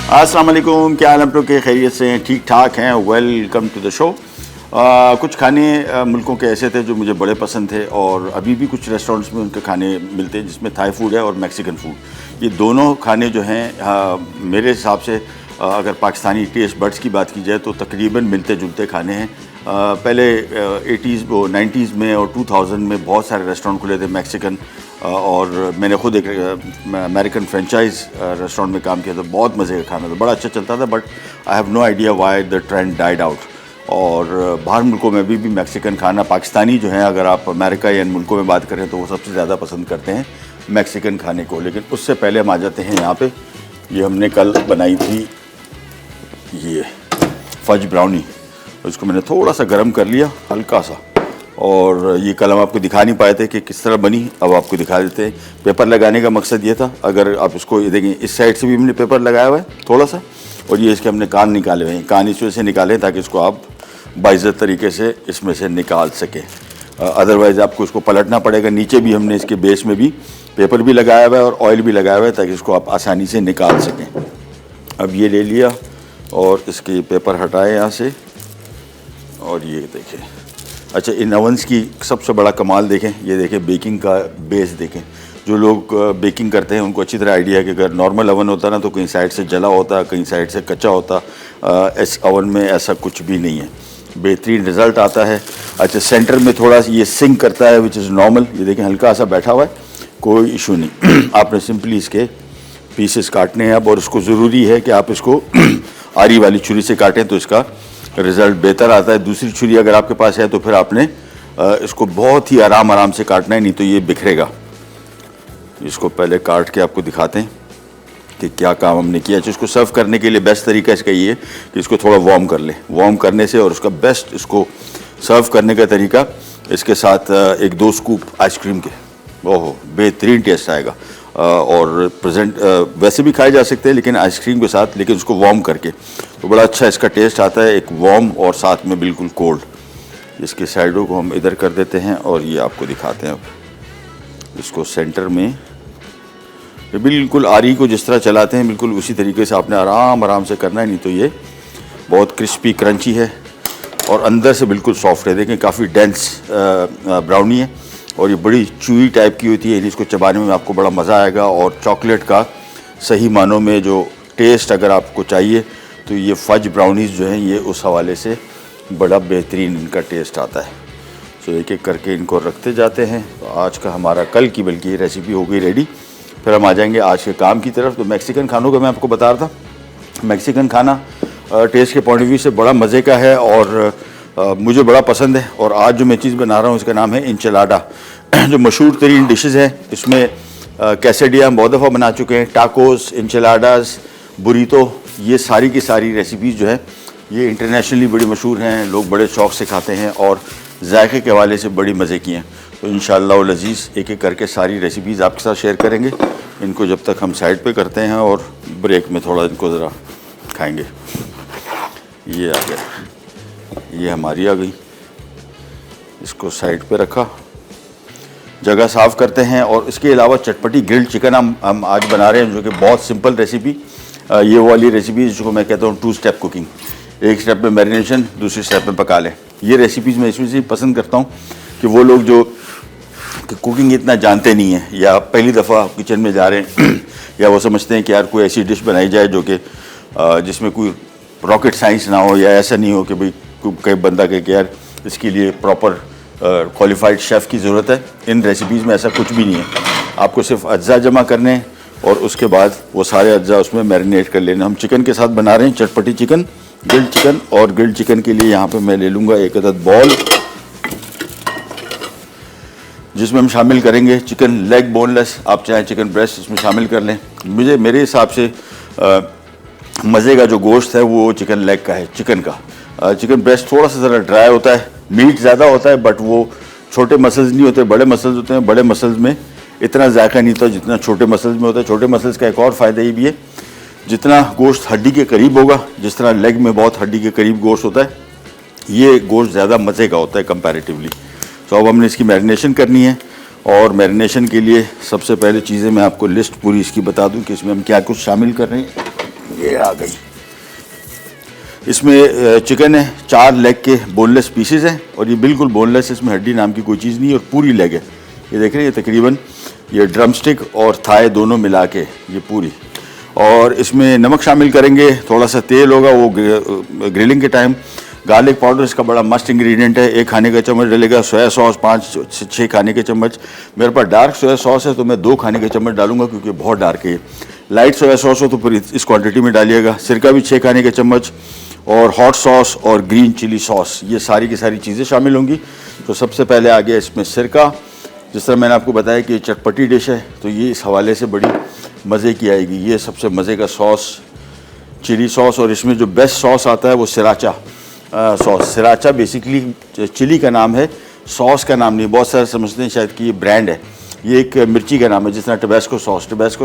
अस्सलाम वालेकुम, क्या हाल आप लोग के? खैरियत से हैं? ठीक ठाक हैं? Welcome to the show. कुछ खाने मुल्कों के ऐसे थे जो मुझे बड़े पसंद थे और अभी भी कुछ रेस्टोरेंट्स में उनके खाने मिलते हैं, जिसमें थाई फूड है और मैक्सिकन फूड। ये दोनों खाने जो हैं मेरे हिसाब से अगर पाकिस्तानी टेस्ट बड्स की बात की जाए तो तकरीबन मिलते जुलते खाने हैं। पहले 80s 90s में और 2000 में बहुत सारे रेस्टोरेंट खुले थे मैक्सिकन, और मैंने खुद एक अमेरिकन फ्रेंचाइज रेस्टोरेंट में काम किया था। बहुत मज़े का खाना था, बड़ा अच्छा चलता था, but I have no idea why the trend died out. और बाहर मुल्कों में भी मैक्सिकन खाना, पाकिस्तानी जो है अगर आप अमेरिका या इन मुल्कों में बात करें तो वो सबसे ज़्यादा पसंद करते हैं मैक्सिकन खाने को। लेकिन उससे पहले हम आ जाते हैं यहाँ पे। ये हमने कल बनाई थी ये फज ब्राउनी, उसको मैंने थोड़ा सा गर्म कर लिया हल्का सा, और ये कल हम आपको दिखा नहीं पाए थे कि किस तरह बनी, अब आपको दिखा देते हैं। पेपर लगाने का मकसद ये था, अगर आप इसको ये देखें इस साइड से भी हमने पेपर लगाया हुआ है थोड़ा सा, और ये इसके हमने कान निकाले हुए हैं। कान इस वजह से निकाले ताकि इसको आप बाइज़्ज़त तरीके से इसमें से निकाल सकें, अदरवाइज़ आपको इसको पलटना पड़ेगा। नीचे भी हमने इसके बेस में भी पेपर भी लगाया हुआ है और ऑयल भी लगाया हुआ है ताकि इसको आप आसानी से निकाल सकें। अब ये ले लिया और इसके पेपर हटाए यहाँ से, और ये देखें। अच्छा, इन ओवन्स की सबसे बड़ा कमाल देखें, ये देखें बेकिंग का बेस देखें। जो लोग बेकिंग करते हैं उनको अच्छी तरह आइडिया है कि अगर नॉर्मल ओवन होता ना तो कहीं साइड से जला होता, कहीं साइड से कच्चा होता। इस ओवन में ऐसा कुछ भी नहीं है, बेहतरीन रिज़ल्ट आता है। अच्छा, सेंटर में थोड़ा सा ये सिंक करता है विच इज़ नॉर्मल, ये देखें हल्का सा बैठा हुआ है, कोई इशू नहीं। आपने सिंपली इसके पीसेस काटने हैं अब, और उसको ज़रूरी है कि आप इसको आरी वाली छुरी से काटें तो इसका रिज़ल्ट बेहतर आता है। दूसरी छुरी अगर आपके पास है तो फिर आपने इसको बहुत ही आराम से काटना है, नहीं तो ये बिखरेगा। इसको पहले काट के आपको दिखाते हैं कि क्या काम हमने किया। इसको सर्व करने के लिए बेस्ट तरीका इसका ये है कि इसको थोड़ा वार्म कर ले। वार्म करने से और उसका बेस्ट इसको सर्व करने का तरीका, इसके साथ 1-2 स्कूप आइसक्रीम के, ओहो बेहतरीन टेस्ट आएगा। और प्रेजेंट वैसे भी खाए जा सकते हैं लेकिन आइसक्रीम के साथ, लेकिन उसको वार्म करके तो बड़ा अच्छा इसका टेस्ट आता है, एक वार्म और साथ में बिल्कुल कोल्ड। इसके साइडों को हम इधर कर देते हैं और ये आपको दिखाते हैं। अब इसको सेंटर में बिल्कुल आरी को जिस तरह चलाते हैं बिल्कुल उसी तरीके से आपने आराम से करना है, नहीं तो ये बहुत क्रिस्पी क्रंची है और अंदर से बिल्कुल सॉफ्ट है। देखें काफ़ी डेंस ब्राउनी है और ये बड़ी चूई टाइप की होती है, इसको चबाने में आपको बड़ा मज़ा आएगा। और चॉकलेट का सही मानों में जो टेस्ट अगर आपको चाहिए तो ये फज ब्राउनीज़ जो हैं ये उस हवाले से बड़ा बेहतरीन इनका टेस्ट आता है। सो एक एक करके इनको रखते जाते हैं। तो आज का हमारा कल की बल्कि रेसिपी हो गई रेडी। फिर हम आ जाएंगे आज के काम की तरफ। तो मैक्सिकन खानों का मैं आपको बता रहा था, मैक्सिकन खाना टेस्ट के पॉइंट ऑफ व्यू से बड़ा मज़े का है और मुझे बड़ा पसंद है। और आज जो मैं चीज़ बना रहा हूँ इसका नाम है इंचिलाडा, जो मशहूर तरीन डिशेज़ हैं। इसमें कैसेडिया हम बहुत दफ़ा बना चुके हैं, टाकोस, इंचिलाडास, बुरीतो, ये सारी की सारी रेसिपीज़ जो है ये इंटरनेशनली बड़ी मशहूर हैं, लोग बड़े शौक़ से खाते हैं और जायके के हवाले से बड़ी मज़े की हैं। तो इंशाअल्लाह अज़ीज़ एक एक करके सारी रेसिपीज़ आपके साथ शेयर करेंगे। इनको जब तक हम साइड पे करते हैं और ब्रेक में थोड़ा इनको ज़रा खाएंगे। ये आ गया, ये हमारी आ गई, इसको साइड पे रखा, जगह साफ़ करते हैं। और इसके अलावा चटपटी ग्रिल्ड चिकन हम आज बना रहे हैं, जो कि बहुत सिंपल रेसिपी। ये वाली रेसिपी जिसको मैं कहता हूँ 2 स्टेप कुकिंग, एक स्टेप में मैरिनेशन, दूसरे स्टेप में पका लें। ये रेसिपीज़ मैं इसलिए पसंद करता हूँ कि वो लोग जो कि कुकिंग इतना जानते नहीं हैं या पहली दफ़ा किचन में जा रहे हैं या वो समझते हैं कि यार कोई ऐसी डिश बनाई जाए जो कि जिसमें कोई रॉकेट साइंस ना हो, या ऐसा नहीं हो कि भाई कई बंदा कहे कि यार इसके लिए प्रॉपर क्वालिफाइड शेफ़ की ज़रूरत है। इन रेसिपीज़ में ऐसा कुछ भी नहीं है। आपको सिर्फ अज्जा जमा करने और उसके बाद वो सारे अज्जा उसमें मैरिनेट कर लेना। हम चिकन के साथ बना रहे हैं चटपटी चिकन, ग्रिल्ड चिकन। और ग्रिल्ड चिकन के लिए यहाँ पे मैं ले लूँगा 1 अदद बॉल, जिसमें हम शामिल करेंगे चिकन लेग बोनलेस, आप चाहें चिकन ब्रेस्ट इसमें शामिल कर लें। मेरे हिसाब से मज़े का जो गोश्त है वो चिकन लेग का है, चिकन का। चिकन ब्रेस्ट थोड़ा सा ज़रा ड्राई होता है, मीट ज़्यादा होता है, बट वो छोटे मसल्स नहीं होते, बड़े मसल्स होते हैं। बड़े मसल्स में इतना जायका नहीं होता जितना छोटे मसल्स में होता है। छोटे मसल्स का एक और फ़ायदा ये भी है, जितना गोश्त हड्डी के करीब होगा, जिस तरह लेग में बहुत हड्डी के करीब गोश्त होता है, ये गोश्त ज़्यादा मज़े का होता है कंपैरेटिवली। तो अब हमने इसकी मैरिनेशन करनी है। और मैरिनेशन के लिए सबसे पहले चीज़ें मैं आपको लिस्ट पूरी इसकी बता दूं कि इसमें हम क्या कुछ शामिल कर रहे हैं। ये आ गई। इसमें चिकन है, 4 लेग के बोनलेस पीसेस हैं और ये बिल्कुल बोनलेस, इसमें हड्डी नाम की कोई चीज़ नहीं है और पूरी लेग है। ये देख रहे हैं, ये तकरीबन ये ड्रम स्टिक और थाई दोनों मिला के ये पूरी। और इसमें नमक शामिल करेंगे, थोड़ा सा तेल होगा वो ग्रिलिंग के टाइम। गार्लिक पाउडर इसका बड़ा मस्त इंग्रेडिएंट है, 1 खाने का चम्मच डलेगा। सोया सॉस 5 से 6 खाने के चम्मच। मेरे पास डार्क सोया सॉस है तो मैं 2 खाने के चम्मच डालूंगा क्योंकि बहुत डार्क है। लाइट सोया सॉस हो तो फिर इस क्वांटिटी में डालिएगा। सिरका भी 6 खाने के चम्मच और हॉट सॉस और ग्रीन चिली सॉस, ये सारी की सारी चीज़ें शामिल होंगी। तो सबसे पहले आ गया इसमें सिरका। जिस तरह मैंने आपको बताया कि ये चटपटी डिश है तो ये इस हवाले से बड़ी मज़े की आएगी। ये सबसे मज़े का सॉस चिली सॉस, और इसमें जो बेस्ट सॉस आता है वो sriracha sauce. Sriracha basically chilli का नाम है, सॉस का नाम नहीं। बहुत सारे समझते हैं शायद कि ये ब्रांड है, ये एक मिर्ची का नाम है। जिस तरह टबैस्को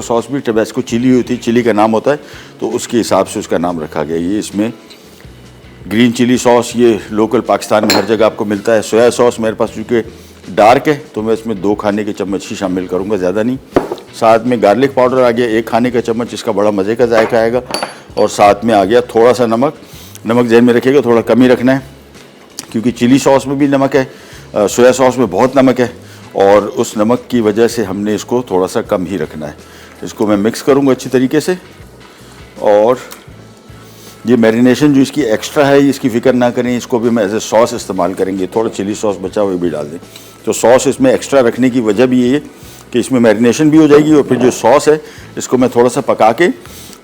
सॉस भी टबैस्को चिली होती है, चिली का नाम होता है तो उसके हिसाब से उसका नाम रखा गया। ये इसमें ग्रीन चिली सॉस ये लोकल पाकिस्तान में हर जगह आपको मिलता है। सोया सॉस मेरे पास चूँकि डार्क है तो मैं इसमें 2 खाने के चम्मच ही शामिल करूँगा, ज़्यादा नहीं। साथ में गार्लिक पाउडर आ गया 1 खाने का चम्मच, इसका बड़ा मज़े का जायका आएगा। और साथ में आ गया थोड़ा सा नमक। नमक जहन में रखिएगा, थोड़ा कम ही रखना है क्योंकि चिली सॉस में भी नमक है, सोया सॉस में बहुत नमक है और उस नमक की वजह से हमने इसको थोड़ा सा कम ही रखना है। इसको मैं मिक्स करूँगा अच्छी तरीके से। और ये मैरिनेशन जो इसकी एक्स्ट्रा है इसकी फ़िक्र ना करें, इसको भी मैं एज ए सॉस इस्तेमाल करेंगे। थोड़ा चिली सॉस बचा हुआ भी डाल दें। तो सॉस इसमें एक्स्ट्रा रखने की वजह भी ये है कि इसमें मैरिनेशन भी हो जाएगी और फिर जो सॉस है इसको मैं थोड़ा सा पका के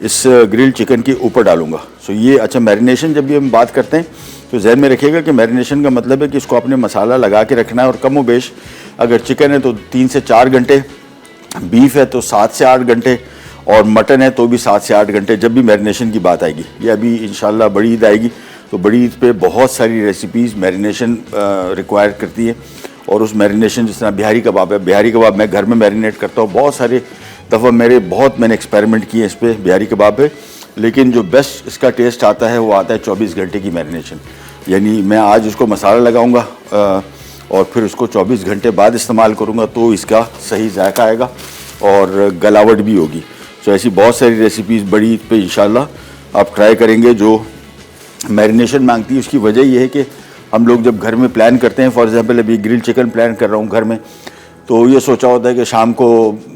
इस ग्रिल्ड चिकन के ऊपर डालूंगा। सो ये अच्छा, मैरिनेशन जब भी हम बात करते हैं तो जहन में रखिएगा कि मैरिनेशन का मतलब है कि इसको आपने मसाला लगा के रखना है। और कम व बेश अगर चिकन है तो 3 से 4 घंटे, बीफ है तो 7 से 8 घंटे और मटन है तो भी 7 से 8 घंटे, जब भी मैरिनेशन की बात आएगी। ये अभी इंशाल्लाह बड़ी ईद आएगी तो बड़ी ईद पे बहुत सारी रेसिपीज़ मैरिनेशन रिक्वायर करती है। और उस मैरिनेशन, जिस तरह बिहारी कबाब है, बिहारी कबाब मैं घर में मैरिनेट करता हूँ। बहुत सारे दफ़ा मैंने एक्सपेरिमेंट किए इस पर बिहारी कबाब पे, लेकिन जो बेस्ट इसका टेस्ट आता है वो आता है 24 घंटे की मैरिनेशन। यानी मैं आज उसको मसाला लगाऊंगा और फिर उसको 24 घंटे बाद इस्तेमाल करूंगा तो इसका सही जायका आएगा और गलावट भी होगी। तो ऐसी बहुत सारी रेसिपीज़ बड़ी ईद पे इंशाल्लाह आप ट्राई करेंगे जो मैरिनेशन मांगती है। उसकी वजह यह है कि हम लोग जब घर में प्लान करते हैं, फॉर एग्जांपल अभी ग्रिल चिकन प्लान कर रहा हूँ घर में, तो ये सोचा होता है कि शाम को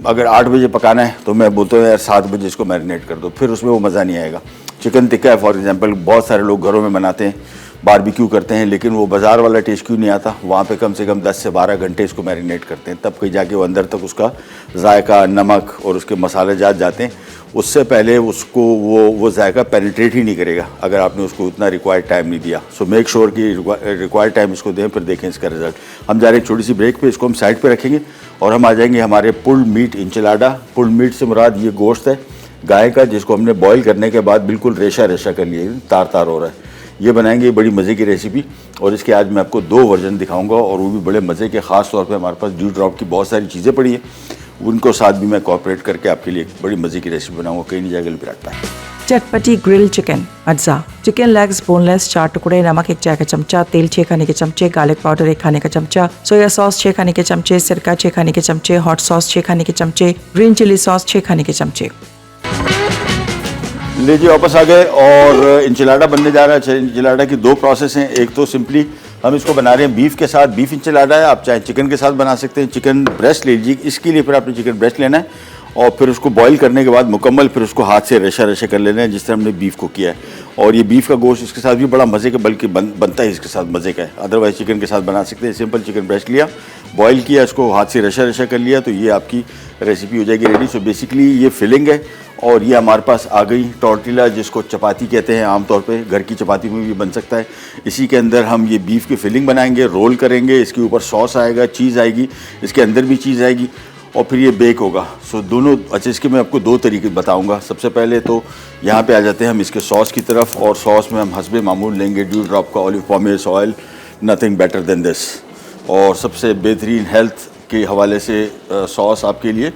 अगर 8 बजे पकाना है तो मैं बोलता हूँ यार 7 बजे इसको मैरिनेट कर दो, फिर उसमें वो मज़ा नहीं आएगा। चिकन टिक्का है फॉर एग्जांपल, बहुत सारे लोग घरों में बनाते हैं, बारबेक्यू करते हैं, लेकिन वो बाज़ार वाला टेस्ट क्यों नहीं आता। वहाँ पे कम से कम 10 से 12 घंटे इसको मैरिनेट करते हैं, तब कहीं जाके वो अंदर तक उसका जायका, नमक और उसके मसाले जाते हैं। उससे पहले उसको वो जायका पेनिट्रेट ही नहीं करेगा अगर आपने उसको उतना रिक्वायर्ड टाइम नहीं दिया। सो मेक श्योर कि रिक्वायर्ड टाइम इसको दें, फिर देखें इसका रिजल्ट। हम जा रहे हैं छोटी सी ब्रेक पे, इसको हम साइड पे रखेंगे और हम आ जाएंगे हमारे पुल्ड मीट इंचिलाडा। पुल्ड मीट से मुराद ये गोश्त है गाय का, जिसको हमने बॉईल करने के बाद बिल्कुल रेशा रेशा कर लिया, तार तार हो रहा है। ये बनाएंगे बड़ी मज़े की रेसिपी और इसके आज मैं आपको 2 वर्जन दिखाऊंगा और वो भी बड़े मज़े के। ख़ास तौर पे हमारे पास ड्यू ड्रॉप की बहुत सारी चीज़ें पड़ी हैं, उनको साथ भी मैं कॉपरेट करके आपके लिए बड़ी मज़े की रेसिपी बनाऊंगा। कहीं नहीं जाएगा, बिराट है। चटपटी ग्रिल चिकन अज्जा, चिकन लेग्स बोनलेस 4 टुकड़े, नमक 1 चाय का चमचा, तेल 6 खाने के चमचे, गार्लिक पाउडर 1 खाने का चमचा, सोया सॉस 6 खाने के चमचे, सिरका 6 खाने के चमचे, हॉट सॉस 6 खाने के चमचे, ग्रीन चिली सॉस 6 खाने के चमचे। लीजिए वापस आ गए और इंचिलाडा बनने जा रहा है। इंचिलाडा की 2 प्रोसेस हैं। एक तो सिंपली हम इसको बना रहे हैं बीफ के साथ, बीफ इंचिलाडा है। आप चाहे चिकन के साथ बना सकते हैं। चिकन ब्रेस्ट ले लीजिए, इसके लिए फिर आपने चिकन ब्रेस्ट लेना है और फिर उसको बॉईल करने के बाद मुकम्मल फिर उसको हाथ से रेशा रेशा कर लेना है, जिस तरह हमने बीफ को किया है। और ये बीफ का गोश्त इसके साथ भी बड़ा मज़े का, बल्कि बनता है इसके साथ मज़े का है। अदरवाइज़ चिकन के साथ बना सकते हैं। सिंपल चिकन ब्रेस्ट लिया, बॉईल किया, इसको हाथ से रेशा रेशा कर लिया, तो ये आपकी रेसिपी हो जाएगी रेडी। सो बेसिकली ये फिलिंग है और ये हमारे पास आ गई टॉर्टिला, जिसको चपाती कहते हैं आमतौर पे, घर की चपाती में भी बन सकता है। इसी के अंदर हम ये बीफ की फिलिंग बनाएंगे, रोल करेंगे, इसके ऊपर सॉस आएगा, चीज़ आएगी, इसके अंदर भी चीज़ आएगी और फिर ये बेक होगा। सो दोनों अच्छा, इसके मैं आपको 2 तरीके बताऊंगा। सबसे पहले तो यहाँ पे आ जाते हैं हम इसके सॉस की तरफ, और सॉस में हम हस्बे मामूल लेंगे ड्यू ड्रॉप का olive pomace oil, nothing better than this. और सबसे बेहतरीन हेल्थ के हवाले से सॉस आपके लिए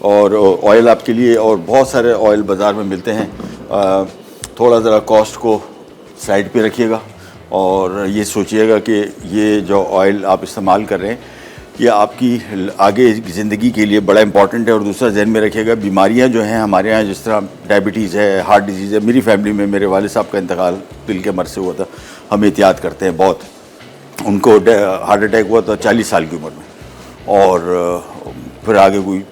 और ऑयल आपके लिए, और बहुत सारे ऑयल बाज़ार में मिलते हैं। थोड़ा ज़रा कॉस्ट को साइड पे रखिएगा और ये सोचिएगा कि ये जो ऑयल आप इस्तेमाल कर रहे हैं ये आपकी आगे ज़िंदगी के लिए बड़ा इंपॉर्टेंट है। और दूसरा जहन में रखिएगा, बीमारियां जो हैं हमारे यहाँ, जिस तरह डायबिटीज़ है, हार्ट डिजीज़ है, मेरी फैमिली में मेरे वाले साहब का इंतकाल दिल के मर्ज़ से हुआ था। हम एहतियात करते हैं बहुत। उनको हार्ट अटैक हुआ था 40 साल की उम्र में, और फिर आगे कोई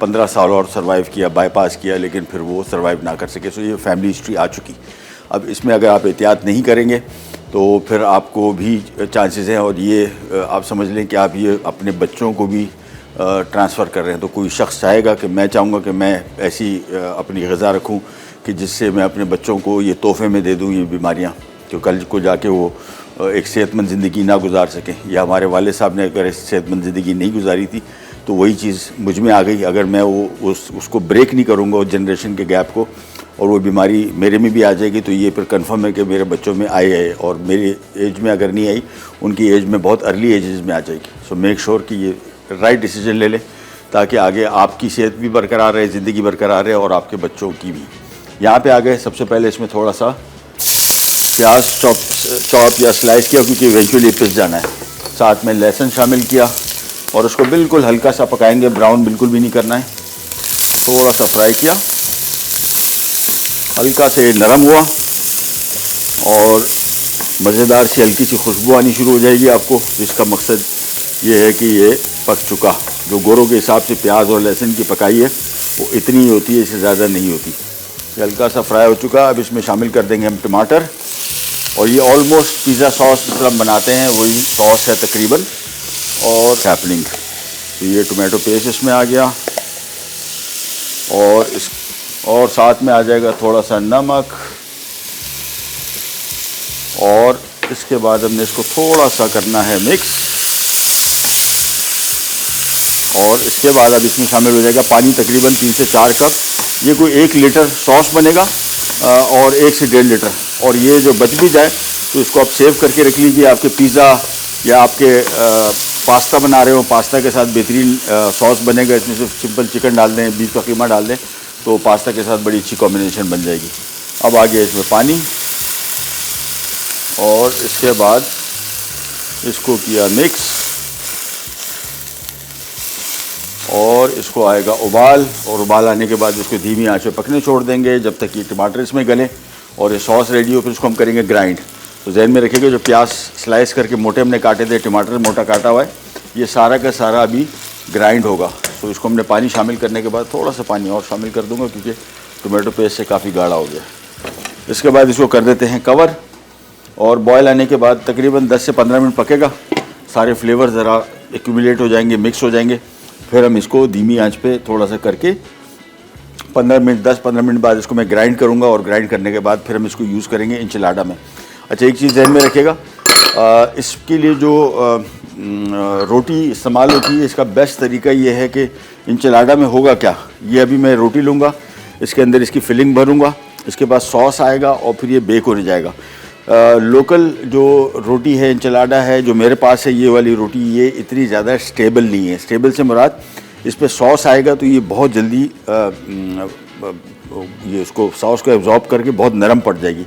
15 साल और सर्वाइव किया, बाईपास किया, लेकिन फिर वो सर्वाइव ना कर सके। सो ये फैमिली हिस्ट्री आ चुकी। अब इसमें अगर आप एहतियात नहीं करेंगे तो फिर आपको भी चांसेस हैं, और ये आप समझ लें कि आप ये अपने बच्चों को भी ट्रांसफ़र कर रहे हैं। तो कोई शख्स चाहेगा कि मैं चाहूँगा कि मैं ऐसी अपनी ग़िज़ा रखूँ कि जिससे मैं अपने बच्चों को ये तोहफ़े में दे दूँ ये बीमारियाँ, तो कल को जाके वो एक सेहतमंद ज़िंदगी ना गुजार सकें। या हमारे वाले साहब ने अगर सेहतमंद ज़िंदगी नहीं गुजारी थी तो वही चीज़ मुझ में आ गई। अगर मैं उसको ब्रेक नहीं करूँगा उस जनरेशन के गैप को, और वो बीमारी मेरे में भी आ जाएगी, तो ये फिर कंफर्म है कि मेरे बच्चों में आई है, और मेरी एज में अगर नहीं आई, उनकी एज में बहुत अर्ली एजेस में आ जाएगी। सो मेक श्योर कि ये राइट डिसीजन ले लें, ताकि आगे आपकी सेहत भी बरकरार रहे, ज़िंदगी बरकरार रहे, और आपके बच्चों की भी। यहाँ पे आ गए, सबसे पहले इसमें थोड़ा सा प्याज चॉप या स्लाइस किया, क्योंकि इवेंचुअली पिस जाना है। साथ में लहसुन शामिल किया, और उसको बिल्कुल हल्का सा पकाएंगे, ब्राउन बिल्कुल भी नहीं करना है। थोड़ा सा फ्राई किया, हल्का से नरम हुआ, और मज़ेदार सी हल्की सी खुशबू आनी शुरू हो जाएगी आपको, जिसका मकसद ये है कि ये पक चुका। जो गोरों के हिसाब से प्याज और लहसुन की पकाई है वो इतनी ही होती है, इससे ज़्यादा नहीं होती। ये हल्का सा फ्राई हो चुका। अब इसमें शामिल कर देंगे हम टमाटर, और ये ऑलमोस्ट पिज़्ज़ा सॉस जिस तरह हम बनाते हैं वही सॉस है तकरीबन, और सैपलिंग। तो ये टोमेटो पेस्ट इसमें आ गया, और साथ में आ जाएगा थोड़ा सा नमक, और इसके बाद हमने इसको थोड़ा सा करना है मिक्स, और इसके बाद अब इसमें शामिल हो जाएगा पानी, तकरीबन 3 से 4 कप। ये कोई 1 लीटर सॉस बनेगा, और 1 से 1.5 लीटर। और ये जो बच भी जाए तो इसको आप सेव करके रख लीजिए। आपके पिज़्ज़ा या आपके पास्ता बना रहे हो, पास्ता के साथ बेहतरीन सॉस बनेगा। इसमें सिर्फ सिंपल चिकन डाल दें, बीफ का कीमा डाल दें, तो पास्ता के साथ बड़ी अच्छी कॉम्बिनेशन बन जाएगी। अब आ गया इसमें पानी, और इसके बाद इसको किया मिक्स, और इसको आएगा उबाल, और उबाल आने के बाद इसको धीमी आंच पे पकने छोड़ देंगे जब तक ये टमाटर इसमें गले और ये सॉस रेडी हो। फिर इसको हम करेंगे ग्राइंड। तो जहन में रखिएगा, जो प्याज स्लाइस करके मोटे हमने काटे थे, टमाटर मोटा काटा हुआ है, ये सारा का सारा अभी ग्राइंड होगा। तो इसको हमने पानी शामिल करने के बाद थोड़ा सा पानी और शामिल कर दूंगा, क्योंकि टोमेटो पेस्ट से काफ़ी गाढ़ा हो गया। इसके बाद इसको कर देते हैं कवर, और बॉयल आने के बाद तकरीबन 10 से 15 मिनट पकेगा। सारे फ्लेवर ज़रा एक्यूमुलेट हो जाएंगे, मिक्स हो जाएंगे। फिर हम इसको धीमी आंच पे थोड़ा सा करके 10-15 मिनट बाद इसको मैं ग्राइंड करूँगा, और ग्राइंड करने के बाद फिर हम इसको यूज़ करेंगे इंचिलाडा में। अच्छा, एक चीज़ ध्यान में रखिएगा, इसके लिए जो रोटी इस्तेमाल होती है, इसका बेस्ट तरीका ये है कि इंचिलाडा में होगा क्या, ये अभी मैं रोटी लूँगा, इसके अंदर इसकी फिलिंग भरूँगा, इसके बाद सॉस आएगा, और फिर ये बेक होने जाएगा। लोकल जो रोटी है, इंचिलाडा है, जो मेरे पास है ये वाली रोटी, ये इतनी ज़्यादा स्टेबल नहीं है। स्टेबल से मुराद, इस पर सॉस आएगा तो ये बहुत जल्दी ये इसको सॉस को एब्जॉर्ब करके बहुत नरम पड़ जाएगी।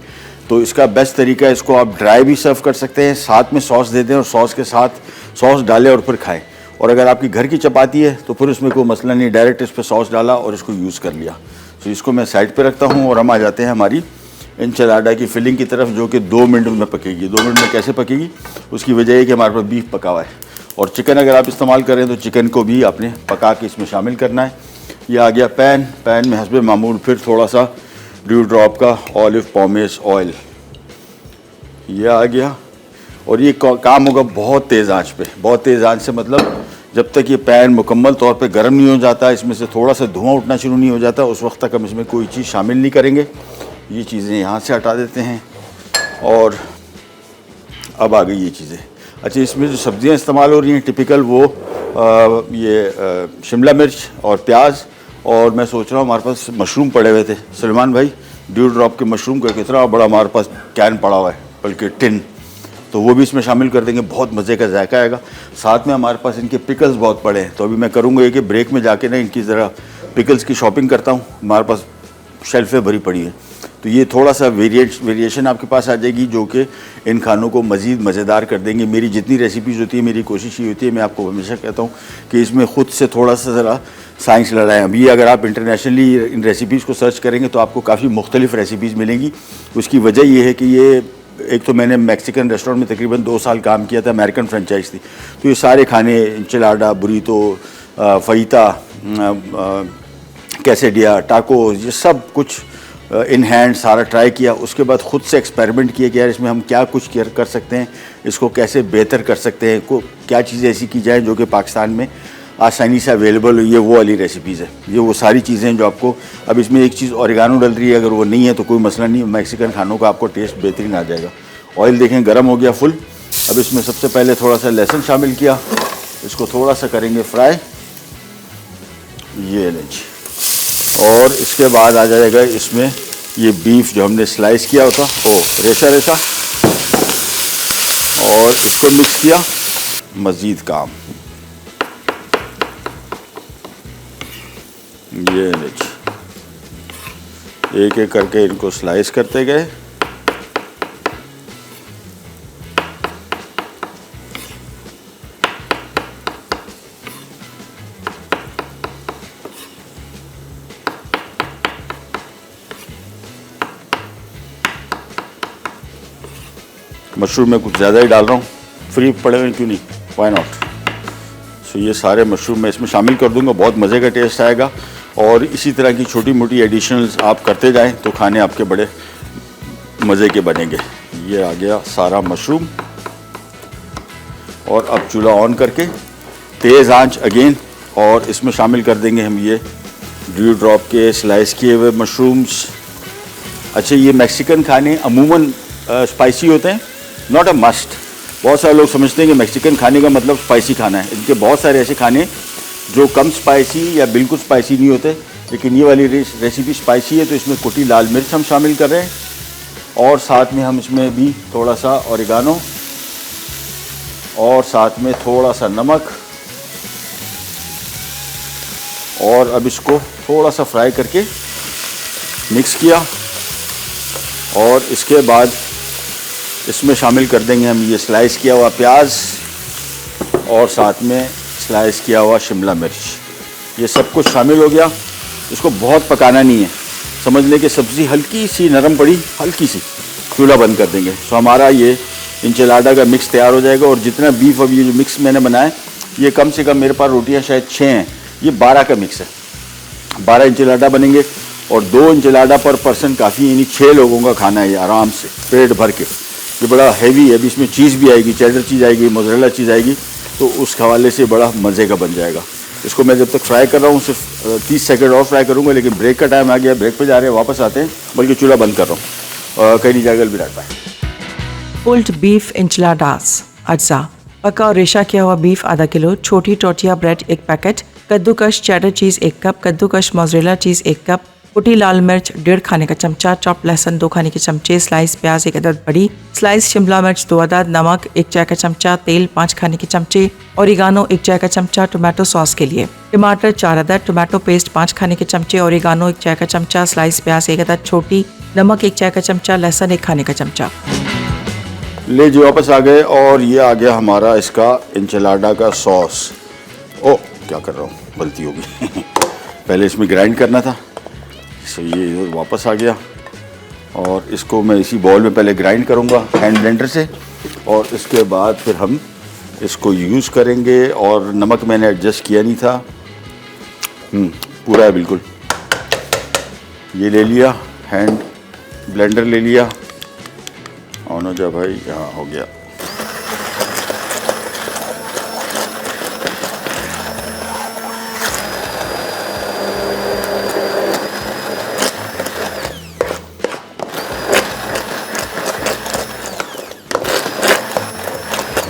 तो इसका बेस्ट तरीका है, इसको आप ड्राई भी सर्व कर सकते हैं, साथ में सॉस दे दें, और सॉस के साथ सॉस डालें और फिर खाएं। और अगर आपकी घर की चपाती है तो फिर उसमें कोई मसला नहीं, डायरेक्ट इस पर सॉस डाला और इसको यूज़ कर लिया। तो इसको मैं साइड पे रखता हूँ, और हम आ जाते हैं हमारी इंचिलाडा की फिलिंग की तरफ, जो कि 2 मिनट में पकेगी। 2 मिनट में कैसे पकेगी, उसकी वजह है कि हमारे पास बीफ पका हुआ है, और चिकन अगर आप इस्तेमाल करें तो चिकन को भी आपने पका के इसमें शामिल करना है। ये आ गया पैन में हस्बे मामूल फिर थोड़ा सा ड्यू ड्रॉप का ऑलिव पॉमेस ऑयल, ये आ गया। और ये काम होगा बहुत तेज़ आंच पे। बहुत तेज़ आंच से मतलब जब तक ये पैन मुकम्मल तौर पे गर्म नहीं हो जाता, इसमें से थोड़ा सा धुआं उठना शुरू नहीं हो जाता, उस वक्त तक हम इसमें कोई चीज़ शामिल नहीं करेंगे। ये चीज़ें यहाँ से हटा देते हैं, और अब आ गई ये चीज़ें। अच्छा, इसमें जो सब्ज़ियाँ इस्तेमाल हो रही हैं टिपिकल, वो शिमला मिर्च और प्याज, और मैं सोच रहा हूँ हमारे पास मशरूम पड़े हुए थे, सलमान भाई, ड्यू ड्रॉप के मशरूम का कितना बड़ा हमारे पास कैन पड़ा हुआ है, बल्कि टिन, तो वो भी इसमें शामिल कर देंगे, बहुत मज़े का जायका आएगा। साथ में हमारे पास इनके पिकल्स बहुत पड़े हैं, तो अभी मैं करूँगा ये कि ब्रेक में जाके ना इनकी ज़रा पिकल्स की शॉपिंग करता हूँ। हमारे पास शेल्फें भरी पड़ी हैं, तो ये थोड़ा सा वेरिएशन आपके पास आ जाएगी जो कि इन खानों को मज़ीद मज़ेदार कर देंगे। मेरी जितनी रेसिपीज़ होती है मेरी कोशिश ये होती है, मैं आपको हमेशा कहता हूँ कि इसमें ख़ुद से थोड़ा सा ज़रा साइंस लड़ाएं। अभी अगर आप इंटरनेशनली इन रेसिपीज़ को सर्च करेंगे तो आपको काफ़ी मुख्तलिफ़ रेसिपीज़ मिलेंगी। उसकी वजह ये है कि ये एक तो मैंने मैक्सिकन रेस्टोरेंट में तकरीबन 2 साल काम किया था, अमेरिकन फ्रेंचाइज थी, तो ये सारे खाने इंचिलाडा, बुरीतो, फईता, कैसेडिया, टाको, ये सब कुछ इन हैंड सारा ट्राई किया। उसके बाद ख़ुद से एक्सपेरिमेंट किया कि यार इसमें हम क्या कुछ कर सकते हैं, इसको कैसे बेहतर कर सकते हैं, क्या चीज़ें ऐसी की जाए जो कि पाकिस्तान में आसानी से अवेलेबल हो। ये वो वाली रेसिपीज़ है, ये वो सारी चीज़ें हैं जो आपको, अब इसमें एक चीज़ ओरिगानो डल रही है, अगर वो नहीं है तो कोई मसला नहीं, मैक्सिकन खानों का आपको टेस्ट बेहतरीन आ जाएगा। ऑयल देखें गर्म हो गया फुल। अब इसमें सबसे पहले थोड़ा सा लहसुन शामिल किया, इसको थोड़ा सा करेंगे फ्राई, ये लीजिए। और इसके बाद आ जाएगा इसमें ये बीफ जो हमने स्लाइस किया होता, रेशा रेशा, और इसको मिक्स किया। मज़ीद काम ये लीजिए, एक एक करके इनको स्लाइस करते गए। मशरूम में कुछ ज़्यादा ही डाल रहा हूँ, फ्री पड़े हुए क्यों नहीं, व्हाई नॉट। सो ये सारे मशरूम मैं इसमें शामिल कर दूंगा, बहुत मज़े का टेस्ट आएगा। और इसी तरह की छोटी मोटी एडिशनल्स आप करते जाएं तो खाने आपके बड़े मज़े के बनेंगे। ये आ गया सारा मशरूम, और अब चूल्हा ऑन करके तेज़ आंच अगेन, और इसमें शामिल कर देंगे हम ये ड्यू ड्रॉप के स्लाइस किए हुए मशरूम्स। अच्छा, ये मैक्सिकन खाने अमूमन स्पाइसी होते हैं, नॉट अ मस्ट। बहुत सारे लोग समझते हैं कि मैक्सिकन खाने का मतलब स्पाइसी खाना है। इनके बहुत सारे ऐसे खाने जो कम स्पाइसी या बिल्कुल स्पाइसी नहीं होते, लेकिन ये वाली रेसिपी स्पाइसी है, तो इसमें कुटी लाल मिर्च हम शामिल कर रहे हैं, और साथ में हम इसमें भी थोड़ा सा ओरिगानो, और साथ में थोड़ा सा नमक, और अब इसको थोड़ा सा फ्राई करके मिक्स किया। और इसके बाद इसमें शामिल कर देंगे हम ये स्लाइस किया हुआ प्याज, और साथ में स्लाइस किया हुआ शिमला मिर्च। ये सब कुछ शामिल हो गया। इसको बहुत पकाना नहीं है, समझ लें कि सब्ज़ी हल्की सी नरम पड़ी, हल्की सी, चूल्हा बंद कर देंगे। तो हमारा ये इंचिलाडा का मिक्स तैयार हो जाएगा। और जितना बीफ, अब ये जो मिक्स मैंने बनाया, ये कम से कम मेरे पास रोटियाँ शायद 6 हैं, ये 12 का मिक्स है। 12 इंचिलाडा बनेंगे, और 2 इंचिलाडा पर पर्सन काफ़ी, यानी 6 लोगों का खाना है ये आराम से पेट भर के। ये बड़ा हैवी है, अभी इसमें चीज़ भी आएगी, चेडर चीज़ आएगी, मोज़रेला चीज़ आएगी, तो उस हवाले से बड़ा मज़े का बन जाएगा। इसको मैं जब तक फ्राई कर रहा हूँ सिर्फ 30 सेकंड और फ्राई करूँगा, लेकिन ब्रेक का टाइम आ गया, ब्रेक पे जा रहे हैं, वापस आते हैं, बल्कि चूल्हा बंद कर रहा हूँ। कहीं नहीं जाएगा, विराट भाई। पुल्ड बीफ इंचिलाडास अज्जा, पका और रेशा किया हुआ बीफ आधा किलो, छोटी टोटिया ब्रेड 1 पैकेट, कद्दूकश चेडर चीज़ 1 कप, कद्दूकश मोज़रेला चीज़ 1 कप, कुटी लाल मिर्च 1.5 खाने का चमचा, चॉप लहसुन 2 खाने के चमचे, स्लाइस प्याज 1 अदद बड़ी, स्लाइस शिमला मिर्च 2 अदद, नमक 1 चाय का चमचा, तेल 5 खाने के चमचे, ओरिगानो 1 चाय का चमचा। टोमेटो सॉस के लिए टमाटर 4 अदद, टोमेटो पेस्ट 5 खाने के चमचे, ओरिगानो 1 चाय का चमचा, स्लाइस प्याज 1 अदद छोटी, नमक 1 चाय का चमचा, लहसुन 1 खाने का चमचा। ले जी वापस आ गए, और ये आ गया हमारा इसका इंचिलाडा का सॉस। ओ क्या कर रहा हूँ, गलती होगी पहले इसमें ग्राइंड करना था। सो ये इधर वापस आ गया, और इसको मैं इसी बॉल में पहले ग्राइंड करूँगा हैंड ब्लेंडर से, और इसके बाद फिर हम इसको यूज़ करेंगे। और नमक मैंने एडजस्ट किया नहीं था, पूरा है बिल्कुल। ये ले लिया, हैंड ब्लेंडर ले लिया, ऑन हो जा भाई, यहाँ हो गया।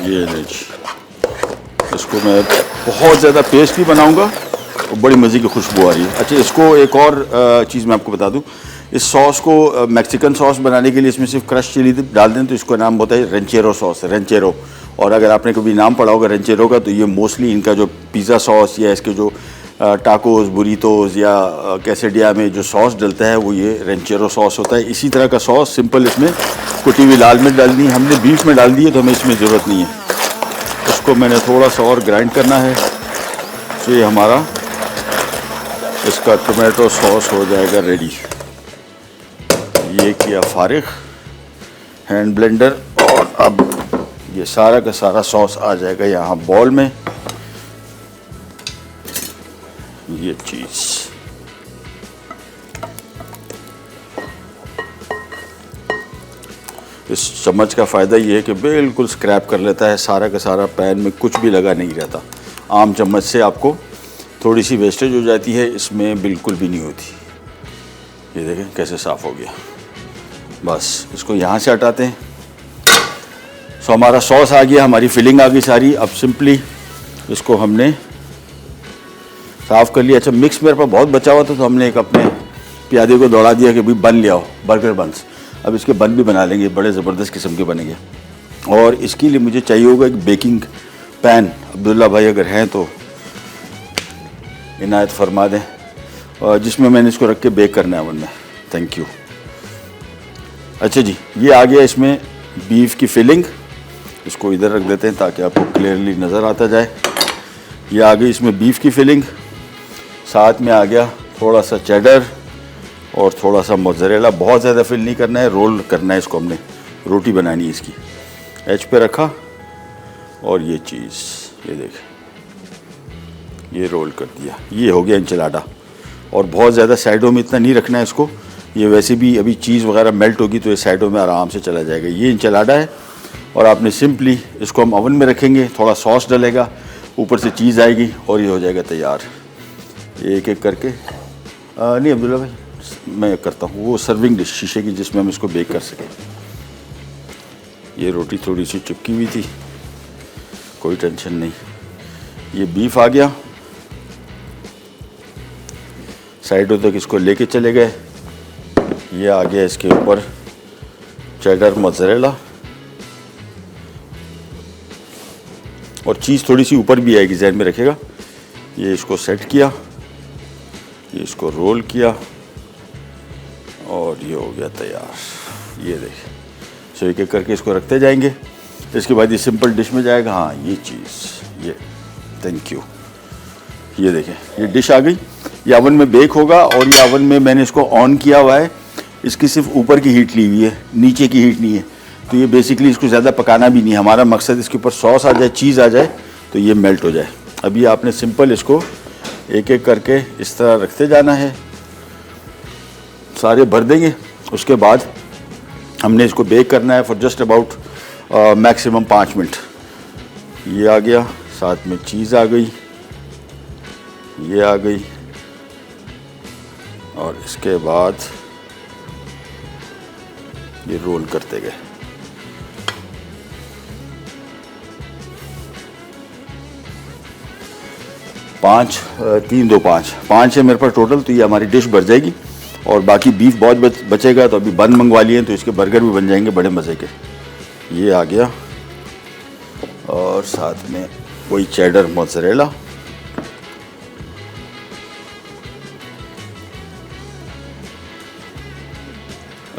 ये इसको मैं बहुत ज़्यादा पेस्ट नहीं बनाऊंगा, और बड़ी मज़े की खुशबू आ रही है। अच्छा, इसको एक और चीज़ मैं आपको बता दूं, इस सॉस को मैक्सिकन सॉस बनाने के लिए इसमें सिर्फ क्रश चिली डाल दें तो इसको नाम होता है रेंचेरो सॉस, रेंचेरो। और अगर आपने कभी नाम पढ़ा होगा रेंचेरो का, तो ये मोस्टली इनका जो पिज़्ज़ा सॉस या इसके जो टाकोस, बुरीतोस या कैसेडिया में जो सॉस डलता है वो ये रेंचेरो सॉस होता है। इसी तरह का सॉस सिंपल इसमें कुटी हुई लाल मिर्च डालनी है। हमने बीफ में डाल दी है तो हमें इसमें ज़रूरत नहीं है। उसको मैंने थोड़ा सा और ग्राइंड करना है तो ये हमारा इसका टोमेटो सॉस हो जाएगा रेडी। ये किया फारिग हैंड ब्लेंडर और अब ये सारा का सारा सॉस आ जाएगा यहाँ बॉल में। ये चीज़ इस चम्मच का फ़ायदा ये है कि बिल्कुल स्क्रैप कर लेता है, सारा का सारा पैन में कुछ भी लगा नहीं रहता। आम चम्मच से आपको थोड़ी सी वेस्टेज हो जाती है, इसमें बिल्कुल भी नहीं होती। ये देखें कैसे साफ़ हो गया। बस इसको यहाँ से हटाते हैं। सो हमारा सॉस आ गया, हमारी फिलिंग आ गई सारी। अब सिंपली इसको हमने साफ़ कर लिया। अच्छा, मिक्स मेरे पास बहुत बचा हुआ था तो हमने एक अपने प्यादे को दौड़ा दिया कि भाई बन ले आओ, बर्गर बन्स। अब इसके बन भी बना लेंगे, बड़े ज़बरदस्त किस्म के बनेंगे। और इसके लिए मुझे चाहिए होगा एक बेकिंग पैन। अब्दुल्ला भाई अगर हैं तो इनायत फरमा दें, और जिसमें मैंने इसको रख के बेक करना है ओवन में। Thank you. अच्छा जी, ये आ गया इसमें बीफ की फिलिंग। इसको इधर रख देते हैं ताकि आपको क्लियरली नज़र आता जाए। ये आ गई इसमें बीफ की फिलिंग, साथ में आ गया थोड़ा सा चेडर और थोड़ा सा मोज़रेला। बहुत ज़्यादा फिल नहीं करना है, रोल करना है इसको, हमने रोटी बनानी है इसकी। एज पे रखा और ये चीज़ ये देखें, ये रोल कर दिया। ये हो गया इंचिलाडा। और बहुत ज़्यादा साइडों में इतना नहीं रखना है इसको, ये वैसे भी अभी चीज़ वगैरह मेल्ट होगी तो ये साइडों में आराम से चला जाएगा। ये इंचिलाडा है और आपने सिंपली इसको हम ओवन में रखेंगे, थोड़ा सॉस डलेगा, ऊपर से चीज़ आएगी और ये हो जाएगा तैयार। एक एक करके नहीं अब्दुल्ला भाई, मैं करता हूँ वो सर्विंग डिश शीशे की जिसमें हम इसको बेक कर सकें। ये रोटी थोड़ी सी चिपकी हुई थी, कोई टेंशन नहीं। ये बीफ आ गया, साइडों तक इसको लेके चले गए। ये आ गया इसके ऊपर चेडर मोज़रेला और चीज़ थोड़ी सी ऊपर भी आएगी, ज़हन में रखेगा। ये इसको सेट किया, ये इसको रोल किया और ये हो गया तैयार। ये देखिए, सो एक एक करके इसको रखते जाएंगे। इसके बाद ये सिंपल डिश में जाएगा। हाँ ये चीज़, ये थैंक यू। ये देखें ये डिश आ गई। ये ओवन में बेक होगा और ये ओवन में मैंने इसको ऑन किया हुआ है। इसकी सिर्फ ऊपर की हीट ली हुई है, नीचे की हीट नहीं है। तो ये बेसिकली इसको ज़्यादा पकाना भी नहीं है। हमारा मकसद इसके ऊपर सॉस आ जाए, चीज़ आ जाए तो ये मेल्ट हो जाए। अभी आपने सिंपल इसको एक एक करके इस तरह रखते जाना है, सारे भर देंगे। उसके बाद हमने इसको बेक करना है for just about maximum 5 minute. ये आ गया, साथ में चीज़ आ गई, ये आ गई और इसके बाद ये रोल करते गए। पाँच 3 2 5 है मेरे पास टोटल। तो ये हमारी डिश भर जाएगी और बाकी बीफ बहुत बचेगा। तो अभी बन मंगवा लिए तो इसके बर्गर भी बन जाएंगे बड़े मज़े के। ये आ गया और साथ में वही चेडर मोज़रेला।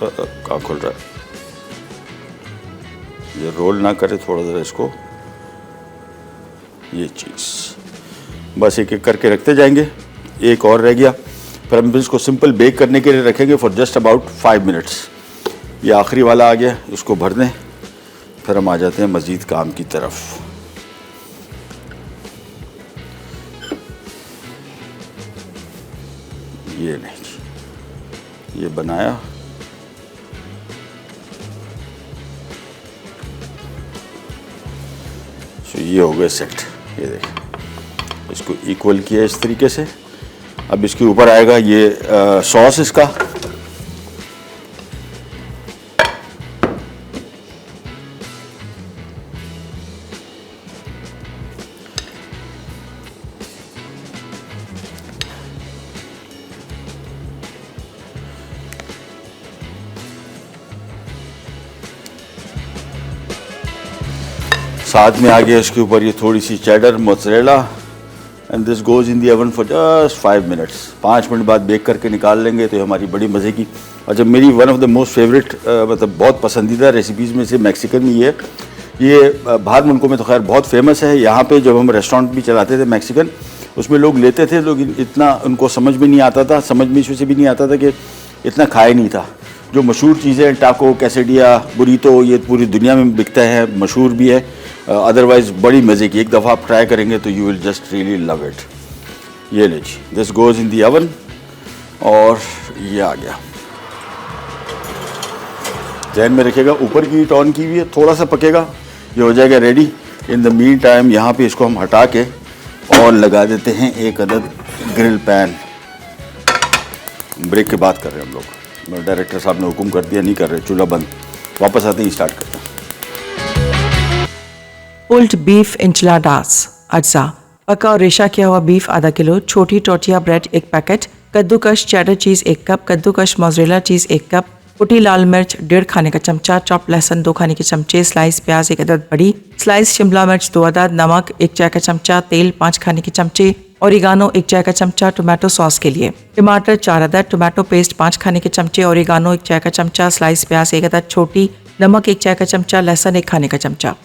क्या खुल रहा है, ये रोल ना करे थोड़ा ज़रा इसको। ये चीज़ बस एक एक करके रखते जाएंगे। एक और रह गया, फिर हम इसको सिंपल बेक करने के लिए रखेंगे फॉर जस्ट अबाउट 5 मिनट्स। ये आखिरी वाला आ गया, इसको भर दें, फिर हम आ जाते हैं मज़ीद काम की तरफ। ये नहीं, ये बनाया, तो ये हो गए सेट। ये देखें, इसको इक्वल किया इस तरीके से। अब इसके ऊपर आएगा ये सॉस इसका। साथ में आ गया इसके ऊपर ये थोड़ी सी cheddar mozzarella and this goes in the oven for just 5 minutes. 5 minute बाद बेक करके निकाल लेंगे तो हमारी बड़ी मज़े की। अच्छा, मेरी one of the most favourite मतलब बहुत पसंदीदा रेसिपीज़ में से मैक्सिकन में ये बाहर मुल्कों में तो खैर बहुत फेमस है। यहाँ पे जब हम रेस्टोरेंट भी चलाते थे मैक्सिकन, उसमें लोग लेते थे, लोग इतना उनको समझ में नहीं आता था, समझ में इससे भी नहीं आता था कि इतना खाया नहीं था। जो मशहूर चीज़ें टाको, कैसेडिया, बुरीतो, ये पूरी दुनिया में बिकता है, मशहूर भी है। अदरवाइज़ बड़ी मज़े की, एक दफ़ा आप ट्राई करेंगे तो you will just really love it. ये ले जी, this goes in the oven और ये आ गया। ध्यान में रखिएगा ऊपर की हीट ऑन की हुई है, थोड़ा सा पकेगा, ये हो जाएगा ready. In the mean time यहाँ पे इसको हम हटा के और लगा देते हैं एक अदद ग्रिल पैन। ब्रेक के बाद कर रहे हैं हम लोग, डायरेक्टर साहब ने हुक्म कर दिया, नहीं कर रहे, चूल्हा बंद। वापस आते ही स्टार्ट करते हैं। पुल्ड बीफ इंचलाडास अज्जा। पका और रेशा किया हुआ बीफ आधा किलो, छोटी टोटिया ब्रेड 1 पैकेट, कद्दूकश चेडर चीज़ 1 कप, कद्दूकश मोज़रेला चीज़ 1 कप, कुटी लाल मिर्च 1.5 खाने का चमचा, चॉप लहसुन 2 खाने के चमचे, स्लाइस प्याज 1 अदद बड़ी, स्लाइस शिमला मिर्च 2 अदद, नमक 1 चाय का चमचा, तेल 5 खाने के चमचे, ओरिगानो 1 चाय का चमचा। टोमेटो सॉस के लिए टमाटर 4 अदद, टोमेटो पेस्ट 5 खाने के चमचे, ओरिगानो 1 चाय का चमचा, स्लाइस प्याज 1 अदद छोटी, नमक 1 चाय का चमचा, लहसुन 1 खाने का चमचा।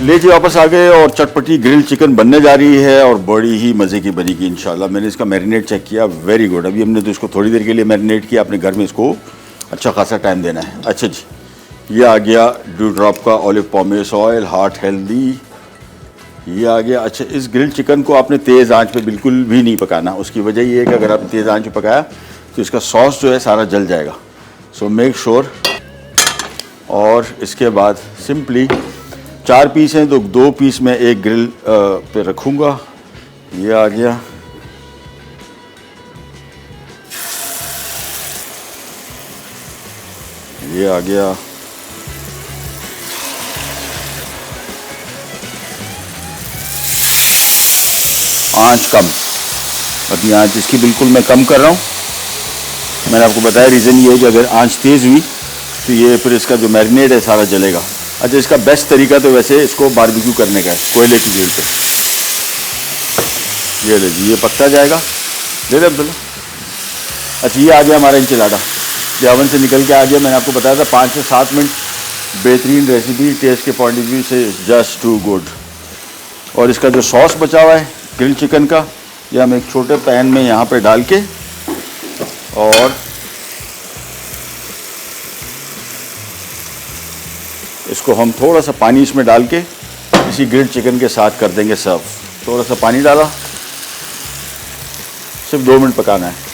ले जी वापस आ गए और चटपटी ग्रिल चिकन बनने जा रही है और बड़ी ही मज़े की बनेगी इंशाल्लाह। मैंने इसका मैरिनेट चेक किया, वेरी गुड। अभी हमने तो इसको थोड़ी देर के लिए मैरिनेट किया, अपने घर में इसको अच्छा खासा टाइम देना है। अच्छा जी, ये आ गया ड्यू ड्रॉप का olive pomace oil, heart healthy, ये आ गया। अच्छा, इस ग्रिल चिकन को आपने तेज़ आंच पे बिल्कुल भी नहीं पकाना। उसकी वजह ये है कि अगर आपने तेज़ आंच पे पकाया तो इसका सॉस जो है सारा जल जाएगा। So make sure. और इसके बाद सिंपली 4 पीस हैं तो 2 पीस में एक ग्रिल पे रखूँगा। ये आ गया। ये आ गया। आंच कम, अभी आंच इसकी बिल्कुल मैं कम कर रहा हूँ। मैंने आपको बताया रीज़न ये है कि अगर आंच तेज़ हुई तो ये फिर इसका जो मैरिनेट है सारा जलेगा। अच्छा, इसका बेस्ट तरीका तो वैसे इसको बारबेक्यू करने का है, कोयले की ग्रिल पे। ये ले जी, ये पकता जाएगा। ले ले अब्दुल्ला। अच्छा, ये आ गया हमारा इंचिलाडा, ये ओवन से निकल के आ गया। मैंने आपको बताया था 5 से 7 मिनट। बेहतरीन रेसिपी, टेस्ट के पॉइंट ऑफ व्यू से जस्ट टू गुड। और इसका जो सॉस बचा हुआ है ग्रिल चिकन का, ये हम एक छोटे पैन में यहाँ पे डाल के और इसको हम थोड़ा सा पानी इसमें डाल के इसी ग्रिल चिकन के साथ कर देंगे सर्व। थोड़ा सा पानी डाला, सिर्फ 2 मिनट पकाना है।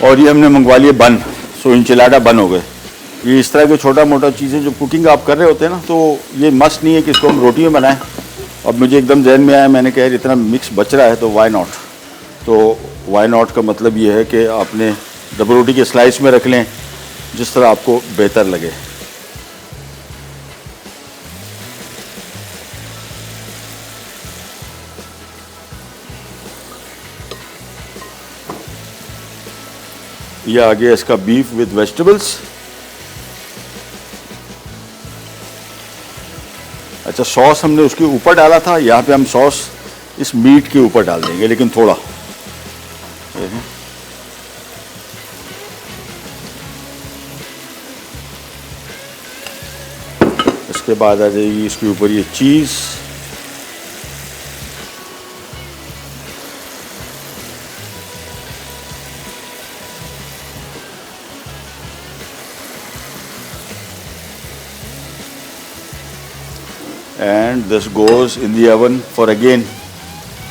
और ये हमने मंगवा लिए बन, सो इंचिलाडा बन हो गए। ये इस तरह के छोटा मोटा चीज़ें जो कुकिंग आप कर रहे होते हैं ना, तो ये मस्ट नहीं है कि इसको हम रोटी में बनाएं। अब मुझे एकदम जहन में आया, मैंने कहा इतना मिक्स बच रहा है तो वाई नॉट। तो वाई नॉट का मतलब ये है कि आपने डबल रोटी के स्लाइस में रख लें, जिस तरह आपको बेहतर लगे। ये आ गया इसका बीफ विद वेजिटेबल्स। अच्छा, सॉस हमने उसके ऊपर डाला था, यहाँ पे हम सॉस इस मीट के ऊपर डाल देंगे, लेकिन थोड़ा। इसके बाद आ जाएगी इसके ऊपर ये चीज़। And this goes in the oven for again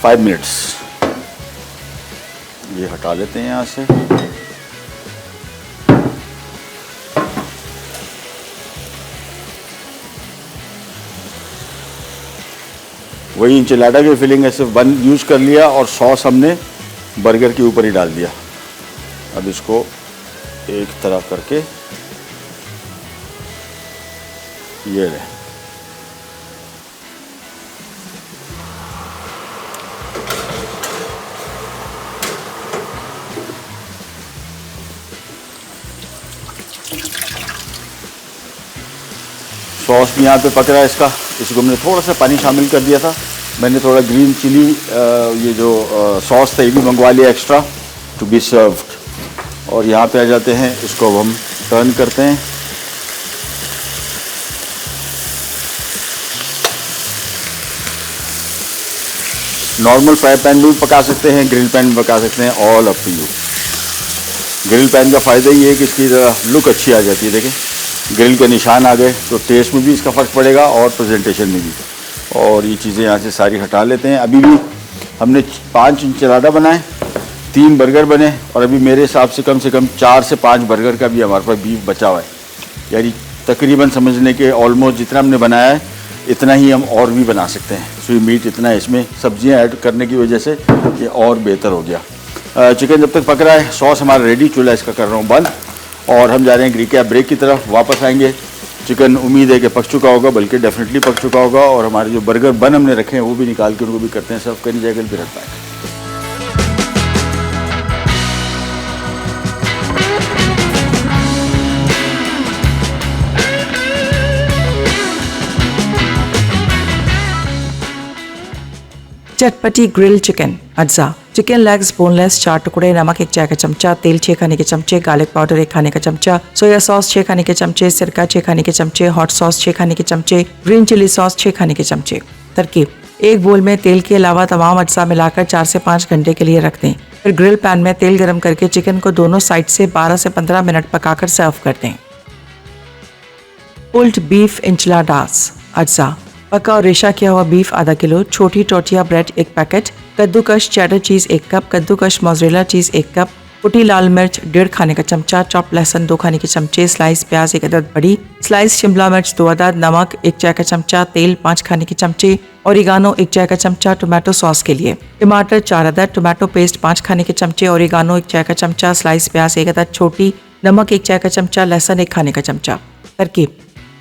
5 minutes. ये हटा लेते हैं यहाँ से। वही इंचिलाडा की फिलिंग है, सिर्फ बन यूज कर लिया और सॉस हमने बर्गर के ऊपर ही डाल दिया। अब इसको एक तरफ करके ये ले। सॉस भी यहाँ पे पक रहा है इसका। इसको हमने थोड़ा सा पानी शामिल कर दिया था। मैंने थोड़ा ग्रीन चिली ये जो सॉस था ये भी मंगवा लिया एक्स्ट्रा टू बी सर्व्ड। और यहाँ पे आ जाते हैं, इसको अब हम टर्न करते हैं। नॉर्मल फ्राई पैन में भी पका सकते हैं, ग्रिल पैन में पका सकते हैं, all up to you. Grill pan का फ़ायदा ये है कि इसकी ज़रा लुक अच्छी आ जाती है। देखें ग्रिल के निशान आ गए तो टेस्ट में भी इसका फ़र्क पड़ेगा और प्रेजेंटेशन में भी। और ये चीज़ें यहाँ से सारी हटा लेते हैं। अभी भी हमने 5 इंचलाडा बनाए, 3 बर्गर बने और अभी मेरे हिसाब से कम 4 से 5 बर्गर का भी हमारे पास बीफ बचा हुआ है। यानी तकरीबन समझने के ऑलमोस्ट जितना हमने बनाया है इतना ही हम और भी बना सकते हैं। सुई मीट इतना है, इसमें सब्जियां ऐड करने की वजह से ये और बेहतर हो गया। चिकन जब तक पक रहा है, सॉस हमारा रेडी, चूल्हा इसका कर रहा हूँ बंद और हम जा रहे हैं रिकैप ब्रेक की तरफ। वापस आएंगे। चिकन उम्मीद है कि पक चुका होगा, बल्कि डेफिनेटली पक चुका होगा। और हमारे जो बर्गर बन हमने रखे हैं वो भी निकाल के उनको भी करते हैं सर्व करनी जाएगा भी रखता है। चटपटी ग्रिल चिकन अज्जा, चिकन लेग्स बोनलेस 4 टुकड़े, नमक 1 चाय का चमचा, तेल 6 खाने के चमचे, गार्लिक पाउडर 1 खाने का चमचा, सोया सॉस 6 खाने के चमचे, सिरका 6 खाने के चमचे, हॉट सॉस 6 खाने के चमचे, ग्रीन चिली सॉस 6 खाने के चमचे। तरकीब: एक बोल में तेल के अलावा तमाम अज्जा मिलाकर 4 से 5 घंटे के लिए रख दें। फिर ग्रिल पैन में तेल गर्म करके चिकन को दोनों साइड से 12 से 15 मिनट पकाकर सर्व कर दें। पुल्ड बीफ इंचलाडास अज्जा, पका और रेशा किया हुआ बीफ आधा किलो, छोटी टोटिया ब्रेड 1 पैकेट, कद्दूकश चेडर चीज़ 1 कप, कद्दूकश मोज़रेला चीज़ 1 कप, कुटी लाल मिर्च 1.5 खाने का चमचा, चॉप लहसुन 2 खाने के चमचे, स्लाइस प्याज 1 अदद बड़ी, स्लाइस शिमला मिर्च 2 अदद, नमक 1 चाय का चमचा, तेल 5 खाने के चमचे, ओरिगानो 1 चाय का चमचा। टोमेटो सॉस के लिए टमाटर 4 अदद, टोमेटो पेस्ट 5 खाने के चमचे, ओरिगानो 1 चाय का चमचा, स्लाइस प्याज 1 अदद छोटी, नमक 1 चाय का चमचा, लहसुन 1 खाने का चमचा। तरकीब: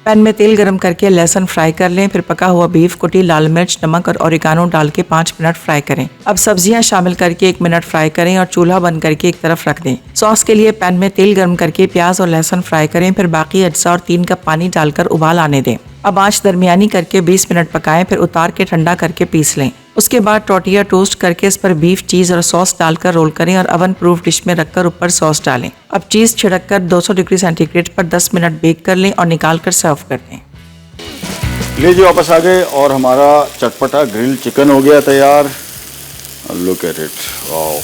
पैन में तेल गरम करके लहसुन फ्राई कर लें। फिर पका हुआ बीफ, कुटी लाल मिर्च, नमक और ओरिगानो डाल के 5 मिनट फ्राई करें। अब सब्जियां शामिल करके 1 मिनट फ्राई करें और चूल्हा बंद करके एक तरफ रख दें। सॉस के लिए पैन में तेल गरम करके प्याज और लहसुन फ्राई करें। फिर बाकी अज्जा और 3 कप पानी डालकर उबाल आने दें। अब आंच दरमियानी करके 20 मिनट पकाएं, फिर उतार के ठंडा करके पीस लें। उसके बाद टोटिया टोस्ट करके इस पर बीफ, चीज़ और सॉस डालकर रोल करें और ओवन प्रूफ डिश में रखकर ऊपर सॉस डालें। अब चीज़ छिड़ककर 200 डिग्री सेंटीग्रेड पर 10 मिनट बेक कर लें और निकाल कर सर्व कर दें। लीजिए वापस आ गए और हमारा चटपटा ग्रिल चिकन हो गया तैयार। लुक एट इट, ओह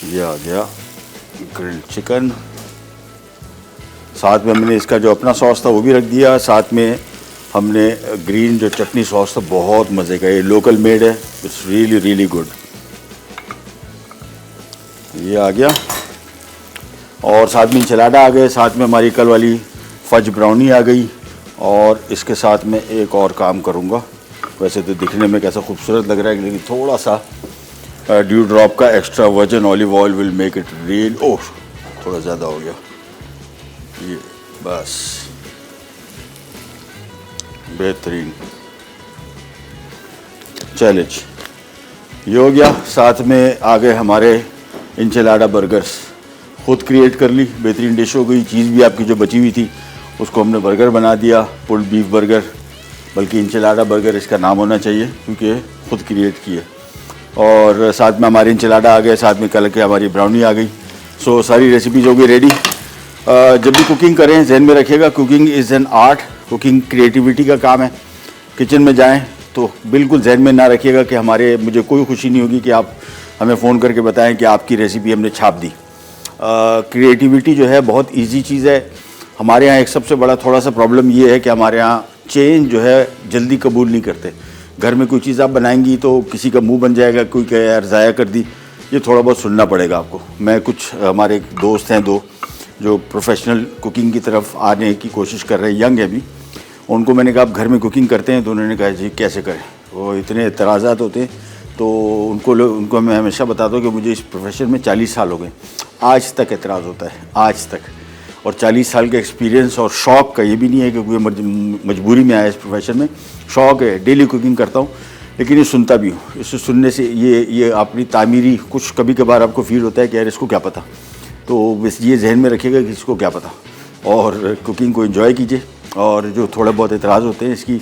ये आ गया ग्रिल चिकन। साथ में हमने इसका जो अपना सॉस था वो भी रख दिया। साथ में हमने ग्रीन जो चटनी सॉस था, बहुत मज़े का, ये लोकल मेड है, इट्स रियली रियली गुड। ये आ गया और साथ में इंचलाडा आ गए। साथ में हमारी कल वाली फज ब्राउनी आ गई। और इसके साथ में एक और काम करूँगा। वैसे तो दिखने में कैसा खूबसूरत लग रहा है, लेकिन थोड़ा सा ड्यू ड्रॉप का extra virgin olive oil will make it real. Oh थोड़ा ज़्यादा हो गया ये, बस बेहतरीन। चैलेंज ये हो गया। साथ में आ गए हमारे इंचलाडा बर्गर्स, खुद क्रिएट कर ली, बेहतरीन डिश हो गई। चीज़ भी आपकी जो बची हुई थी उसको हमने बर्गर बना दिया, पुल्ड बीफ बर्गर, बल्कि इंचलाडा बर्गर इसका नाम होना चाहिए क्योंकि खुद क्रिएट किए। और साथ में हमारे इंचलाडा आ गए, साथ में कल के हमारी ब्राउनी आ गई। सो सारी रेसिपीज हो गई रेडी। जब भी कुकिंग करें जहन में रखिएगा, cooking is an art, cooking creativity का काम है। किचन में जाएं तो बिल्कुल जहन में ना रखिएगा कि मुझे कोई खुशी नहीं होगी कि आप हमें फ़ोन करके बताएं कि आपकी रेसिपी हमने छाप दी। क्रिएटिविटी जो है बहुत इजी चीज़ है। हमारे यहाँ एक सबसे बड़ा थोड़ा सा प्रॉब्लम ये है कि हमारे यहाँ चेंज जो है जल्दी कबूल नहीं करते। घर में कोई चीज़ आप बनाएंगी तो किसी का मुंह बन जाएगा, कोई कहे यार ज़ाया कर दी, ये थोड़ा बहुत सुनना पड़ेगा आपको। मैं कुछ हमारे दोस्त हैं 2 जो प्रोफेशनल कुकिंग की तरफ आने की कोशिश कर रहे हैं, यंग है अभी, उनको मैंने कहा आप घर में कुकिंग करते हैं? तो उन्होंने कहा जी कैसे करें, वो इतने एतराज़ात होते हैं। तो उनको मैं हमेशा बताता हूँ कि मुझे इस प्रोफेशन में 40 साल हो गए, आज तक एतराज़ होता है, आज तक। और 40 साल का एक्सपीरियंस और शौक़ का, ये भी नहीं है कि कोई मजबूरी में आया इस प्रोफेशन में, शौक़ है, डेली कुकिंग करता हूँ। लेकिन ये सुनता भी हूँ। इसे सुनने से ये अपनी तामीरी कुछ कभी कभार आपको फील होता है कि यार इसको क्या पता, तो बस ये जहन में रखिएगा कि इसको क्या पता, और कुकिंग को एंजॉय कीजिए, और जो थोड़ा बहुत एतराज़ होते हैं इसकी